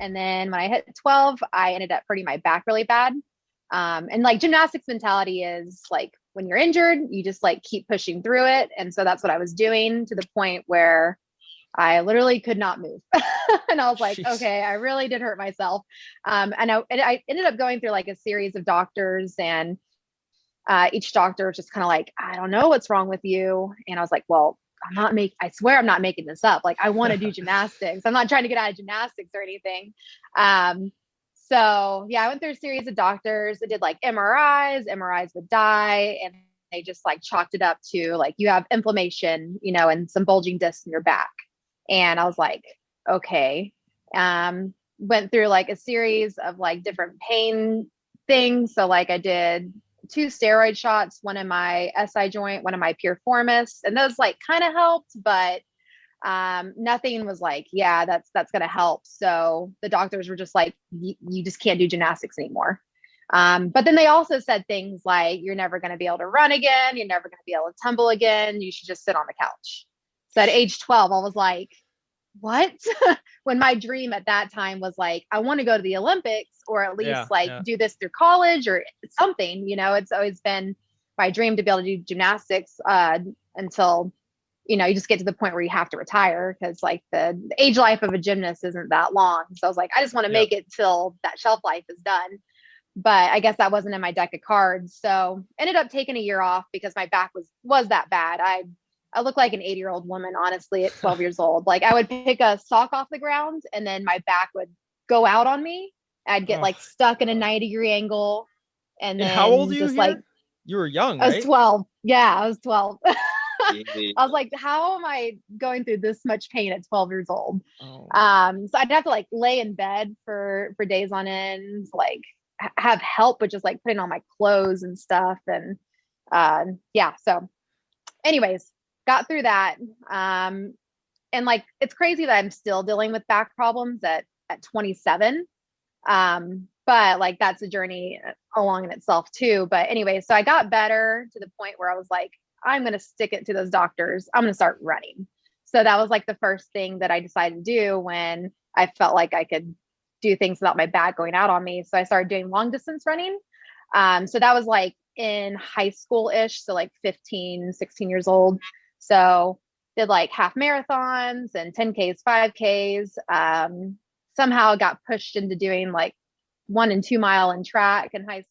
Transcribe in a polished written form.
And then when I hit 12, I ended up hurting my back really bad. And like gymnastics mentality is like when you're injured, you just like keep pushing through it. And so that's what I was doing to the point where I literally could not move. And I was like, Jeez. okay, I really did hurt myself. And I ended up going through like a series of doctors, and each doctor was just kind of like, I don't know what's wrong with you. And I was like, well, I swear I'm not making this up. Like, I want to do gymnastics. I'm not trying to get out of gymnastics or anything. Um, so yeah, I went through a series of doctors that did like MRIs would die. And they just like chalked it up to like, you have inflammation, and some bulging discs in your back. And I was like, okay. Went through like a series of like different pain things. So like I did two steroid shots, one in my SI joint, one in my piriformis, and those like kind of helped, but nothing was like, yeah, that's gonna help. So the doctors were just like, you just can't do gymnastics anymore. But then they also said things like, you're never going to be able to run again. You're never going to be able to tumble again. You should just sit on the couch. So at age 12, I was like, what? When my dream at that time was like, I want to go to the Olympics, or at least Yeah, like yeah. do this through college or something. It's always been my dream to be able to do gymnastics until, you just get to the point where you have to retire, because like the age life of a gymnast isn't that long. So I was like, I just want to Yep. make it till that shelf life is done. But I guess that wasn't in my deck of cards. So ended up taking a year off because my back was that bad. I look like an 80-year-old woman, honestly, at 12 years old. Like, I would pick a sock off the ground and then my back would go out on me. I'd get Oh. like stuck in a 90-degree angle. And And how old are then you just like, here? You were young, I was right? 12. Yeah, I was 12. Jeez. I was like, how am I going through this much pain at 12 years old? Oh. So I'd have to like lay in bed for days on end, like have help with just like putting on my clothes and stuff. And yeah, so anyways, got through that. And like, it's crazy that I'm still dealing with back problems at 27. But like, that's a journey along in itself too. But anyway, so I got better to the point where I was like, I'm going to stick it to those doctors. I'm going to start running. So that was like the first thing that I decided to do when I felt like I could do things without my back going out on me. So I started doing long distance running. So that was like in high school ish. So like 15, 16 years old. So did like half marathons and 10Ks, 5Ks. Somehow got pushed into doing like 1 and 2 mile in track in high